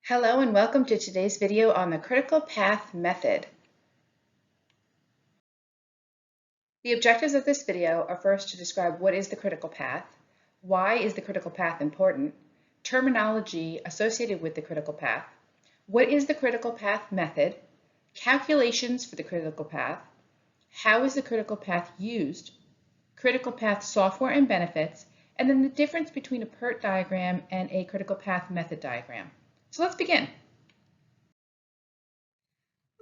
Hello and welcome to today's video on the critical path method. The objectives of this video are first to describe what is the critical path, why is the critical path important, terminology associated with the critical path, what is the critical path method, calculations for the critical path, how is the critical path used, critical path software and benefits, and then the difference between a PERT diagram and a critical path method diagram. So let's begin.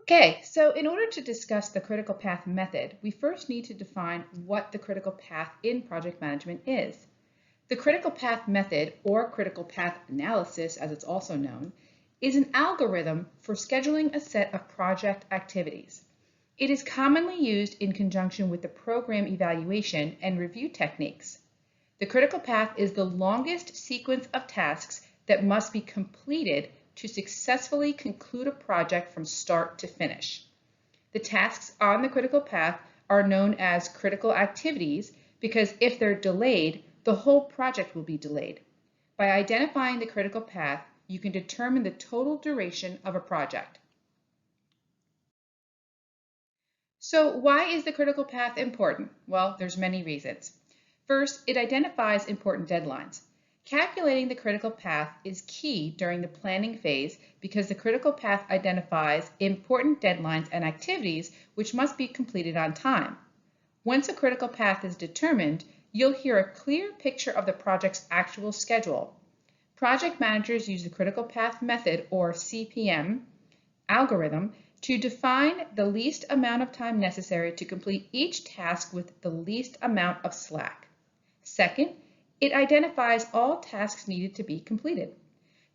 Okay, so in order to discuss the critical path method, we first need to define what the critical path in project management is. The critical path method, or critical path analysis as it's also known, is an algorithm for scheduling a set of project activities. It is commonly used in conjunction with the program evaluation and review techniques. The critical path is the longest sequence of tasks that must be completed to successfully conclude a project from start to finish. The tasks on the critical path are known as critical activities because if they're delayed, the whole project will be delayed. By identifying the critical path, you can determine the total duration of a project. So why is the critical path important? Well, there's many reasons. First, it identifies important deadlines. Calculating the critical path is key during the planning phase because the critical path identifies important deadlines and activities which must be completed on time. Once a critical path is determined, you'll hear a clear picture of the project's actual schedule. Project managers use the critical path method, or CPM, algorithm to define the least amount of time necessary to complete each task with the least amount of slack. Second, it identifies all tasks needed to be completed.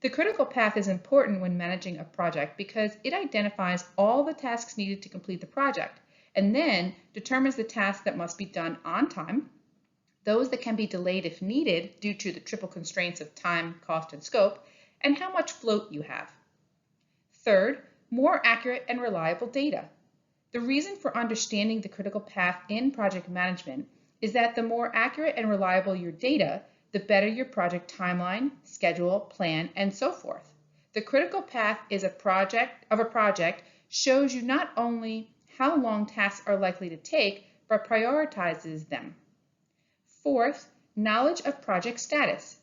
The critical path is important when managing a project because it identifies all the tasks needed to complete the project and then determines the tasks that must be done on time, those that can be delayed if needed due to the triple constraints of time, cost, and scope, and how much float you have. Third, more accurate and reliable data. The reason for understanding the critical path in project management is that the more accurate and reliable your data, the better your project timeline, schedule, plan, and so forth. The critical path of a project shows you not only how long tasks are likely to take, but prioritizes them. Fourth, knowledge of project status.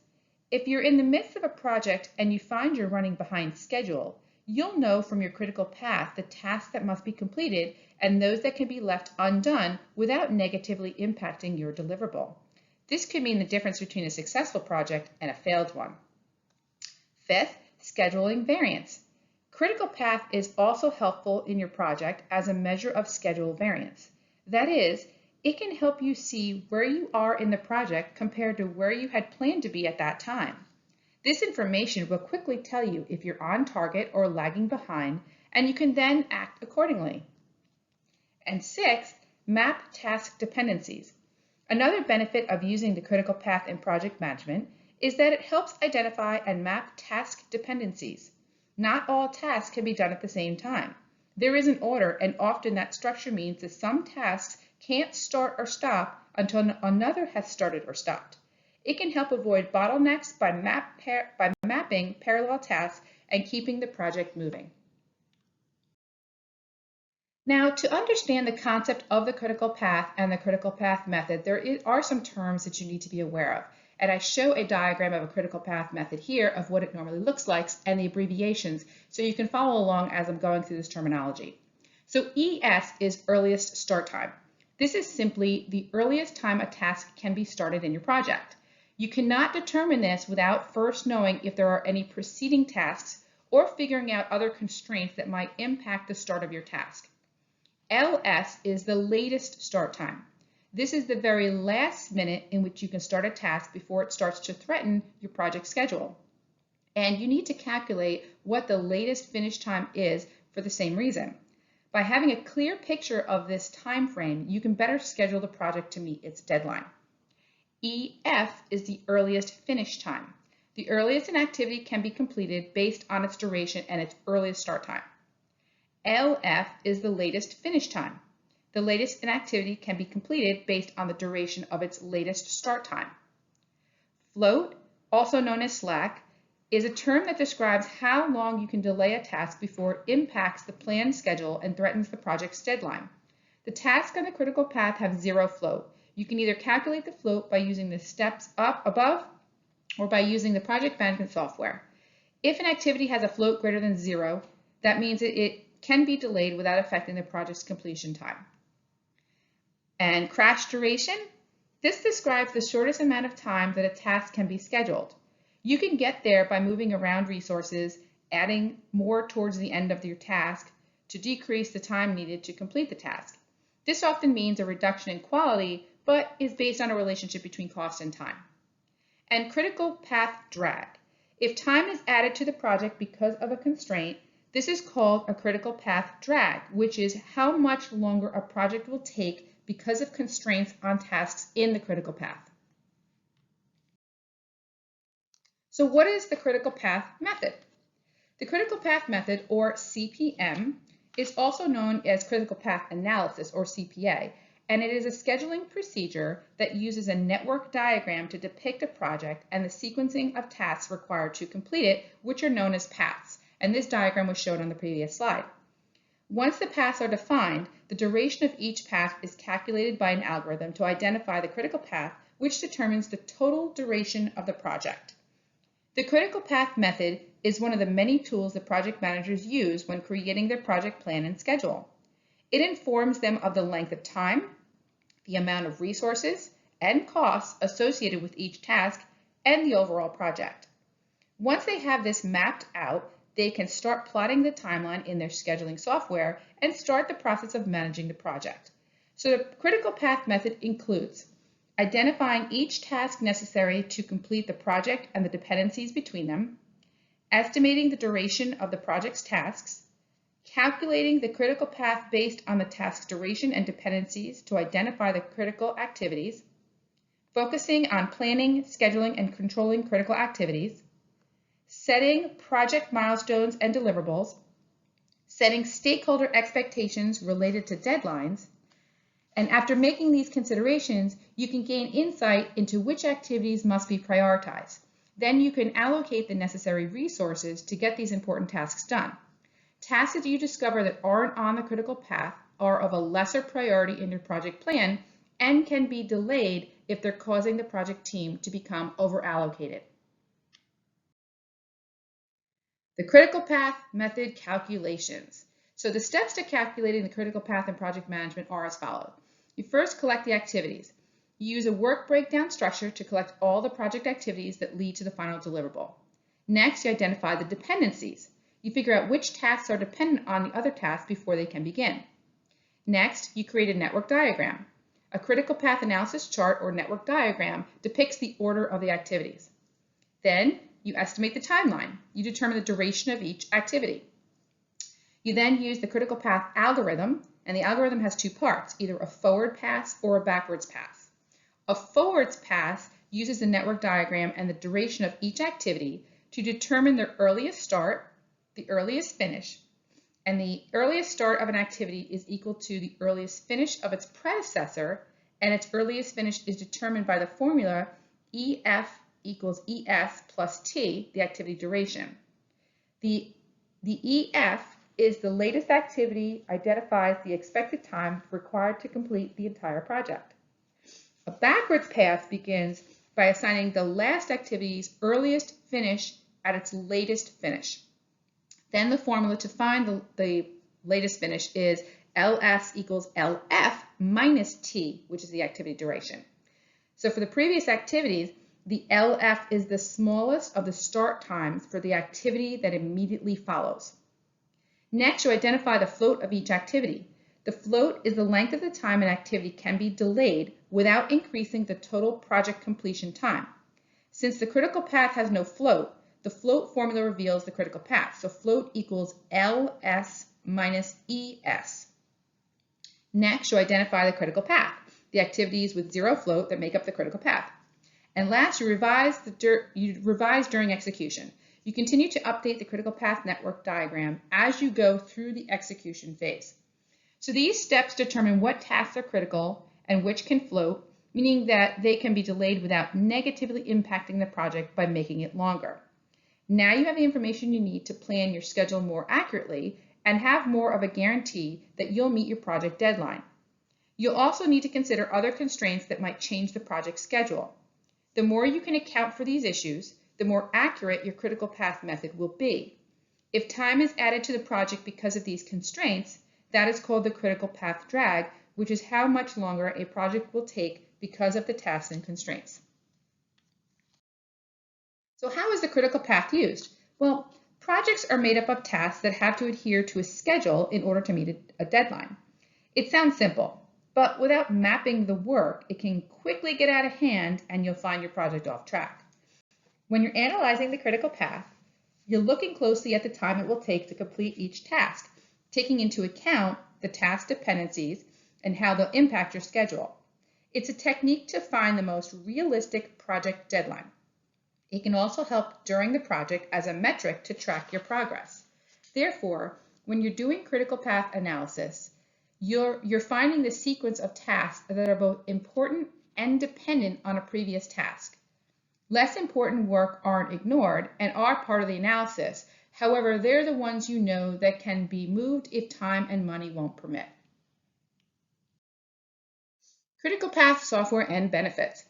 If you're in the midst of a project and you find you're running behind schedule, you'll know from your critical path the tasks that must be completed and those that can be left undone without negatively impacting your deliverable. This could mean the difference between a successful project and a failed one. Fifth, scheduling variance. Critical path is also helpful in your project as a measure of schedule variance. That is, it can help you see where you are in the project compared to where you had planned to be at that time. This information will quickly tell you if you're on target or lagging behind, and you can then act accordingly. And sixth, map task dependencies. Another benefit of using the critical path in project management is that it helps identify and map task dependencies. Not all tasks can be done at the same time. There is an order, and often that structure means that some tasks can't start or stop until another has started or stopped. It can help avoid bottlenecks by mapping parallel tasks and keeping the project moving. Now, to understand the concept of the critical path and the critical path method, there are some terms that you need to be aware of. And I show a diagram of a critical path method here of what it normally looks like and the abbreviations, so you can follow along as I'm going through this terminology. So ES is earliest start time. This is simply the earliest time a task can be started in your project. You cannot determine this without first knowing if there are any preceding tasks or figuring out other constraints that might impact the start of your task. LS is the latest start time. This is the very last minute in which you can start a task before it starts to threaten your project schedule. And you need to calculate what the latest finish time is for the same reason. By having a clear picture of this time frame, you can better schedule the project to meet its deadline. EF is the earliest finish time. The earliest an activity can be completed based on its duration and its earliest start time. LF is the latest finish time. The latest an activity can be completed based on the duration of its latest start time. Float, also known as slack, is a term that describes how long you can delay a task before it impacts the planned schedule and threatens the project's deadline. The tasks on the critical path have zero float. You can either calculate the float by using the steps up above or by using the project management software. If an activity has a float greater than 0, that means it can be delayed without affecting the project's completion time. And crash duration, this describes the shortest amount of time that a task can be scheduled. You can get there by moving around resources, adding more towards the end of your task to decrease the time needed to complete the task. This often means a reduction in quality, but is based on a relationship between cost and time. And critical path drag. If time is added to the project because of a constraint, this is called a critical path drag, which is how much longer a project will take because of constraints on tasks in the critical path. So what is the critical path method? The critical path method, or CPM, is also known as critical path analysis, or CPA, and it is a scheduling procedure that uses a network diagram to depict a project and the sequencing of tasks required to complete it, which are known as paths, and this diagram was shown on the previous slide. Once the paths are defined, the duration of each path is calculated by an algorithm to identify the critical path, which determines the total duration of the project. The critical path method is one of the many tools that project managers use when creating their project plan and schedule. It informs them of the length of time, the amount of resources and costs associated with each task, and the overall project. Once they have this mapped out, they can start plotting the timeline in their scheduling software and start the process of managing the project. So the critical path method includes identifying each task necessary to complete the project and the dependencies between them, estimating the duration of the project's tasks, calculating the critical path based on the task's duration and dependencies to identify the critical activities, focusing on planning, scheduling, and controlling critical activities, setting project milestones and deliverables, setting stakeholder expectations related to deadlines, and after making these considerations, you can gain insight into which activities must be prioritized. Then you can allocate the necessary resources to get these important tasks done. Tasks that you discover that aren't on the critical path are of a lesser priority in your project plan and can be delayed if they're causing the project team to become overallocated. The critical path method calculations. So the steps to calculating the critical path in project management are as follows. You first collect the activities. You use a work breakdown structure to collect all the project activities that lead to the final deliverable. Next, you identify the dependencies. You figure out which tasks are dependent on the other tasks before they can begin. Next, you create a network diagram. A critical path analysis chart or network diagram depicts the order of the activities. Then, you estimate the timeline. You determine the duration of each activity. You then use the critical path algorithm, and the algorithm has two parts, either a forward pass or a backwards pass. A forwards pass uses the network diagram and the duration of each activity to determine their earliest start, the earliest finish, and the earliest start of an activity is equal to the earliest finish of its predecessor, and its earliest finish is determined by the formula EF equals ES plus T, the activity duration. The EF is the latest activity, identifies the expected time required to complete the entire project. A backwards path begins by assigning the last activity's earliest finish at its latest finish. Then the formula to find the latest finish is LS equals LF minus T, which is the activity duration. So for the previous activities, the LF is the smallest of the start times for the activity that immediately follows. Next, you identify the float of each activity. The float is the length of the time an activity can be delayed without increasing the total project completion time. Since the critical path has no float, the float formula reveals the critical path. So float equals LS minus ES. Next, you identify the critical path, the activities with zero float that make up the critical path. And last, you revise during execution. You continue to update the critical path network diagram as you go through the execution phase. So these steps determine what tasks are critical and which can float, meaning that they can be delayed without negatively impacting the project by making it longer. Now you have the information you need to plan your schedule more accurately and have more of a guarantee that you'll meet your project deadline. You'll also need to consider other constraints that might change the project schedule. The more you can account for these issues, the more accurate your critical path method will be. If time is added to the project because of these constraints, that is called the critical path drag, which is how much longer a project will take because of the tasks and constraints. So how is the critical path used? Well, projects are made up of tasks that have to adhere to a schedule in order to meet a deadline. It sounds simple, but without mapping the work, it can quickly get out of hand and you'll find your project off track. When you're analyzing the critical path, you're looking closely at the time it will take to complete each task, taking into account the task dependencies and how they'll impact your schedule. It's a technique to find the most realistic project deadline. It can also help during the project as a metric to track your progress. Therefore, when you're doing critical path analysis, you're finding the sequence of tasks that are both important and dependent on a previous task. Less important work aren't ignored and are part of the analysis. However, they're the ones you know that can be moved if time and money won't permit. Critical path software and benefits.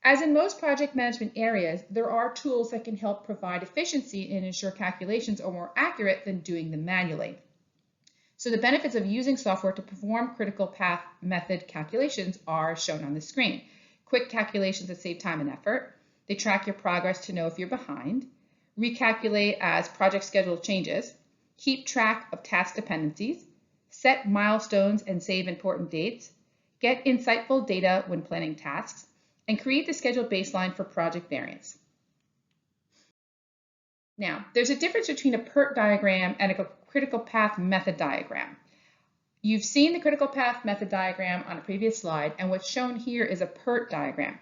As in most project management areas, there are tools that can help provide efficiency and ensure calculations are more accurate than doing them manually. So the benefits of using software to perform critical path method calculations are shown on the screen. Quick calculations that save time and effort. They track your progress to know if you're behind. Recalculate as project schedule changes. Keep track of task dependencies. Set milestones and save important dates. Get insightful data when planning tasks. And create the schedule baseline for project variance. Now, there's a difference between a PERT diagram and a critical path method diagram. You've seen the critical path method diagram on a previous slide, and what's shown here is a PERT diagram.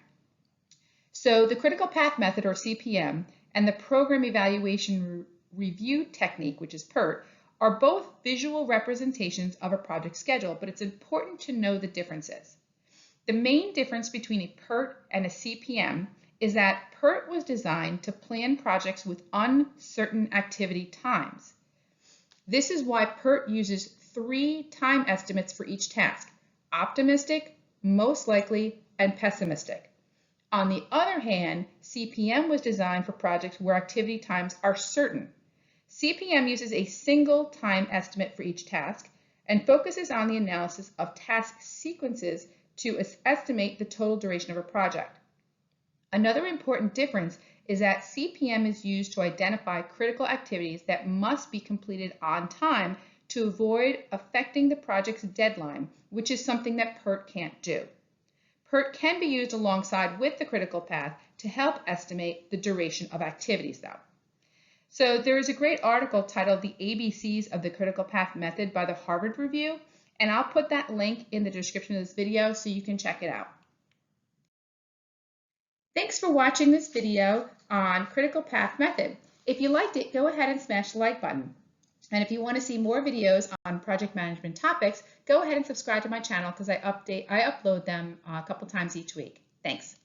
So the critical path method, or CPM, and the program evaluation review technique, which is PERT, are both visual representations of a project schedule, but it's important to know the differences. The main difference between a PERT and a CPM is that PERT was designed to plan projects with uncertain activity times. This is why PERT uses 3 time estimates for each task: optimistic, most likely, and pessimistic. On the other hand, CPM was designed for projects where activity times are certain. CPM uses a single time estimate for each task and focuses on the analysis of task sequences to estimate the total duration of a project. Another important difference is that CPM is used to identify critical activities that must be completed on time to avoid affecting the project's deadline, which is something that PERT can't do. PERT can be used alongside with the critical path to help estimate the duration of activities, though. So there is a great article titled "The ABCs of the Critical Path Method" by the Harvard Review, and I'll put that link in the description of this video so you can check it out. Thanks for watching this video on critical path method. If you liked it, go ahead and smash the like button. And if you want to see more videos on project management topics, go ahead and subscribe to my channel because I upload them a couple times each week. Thanks.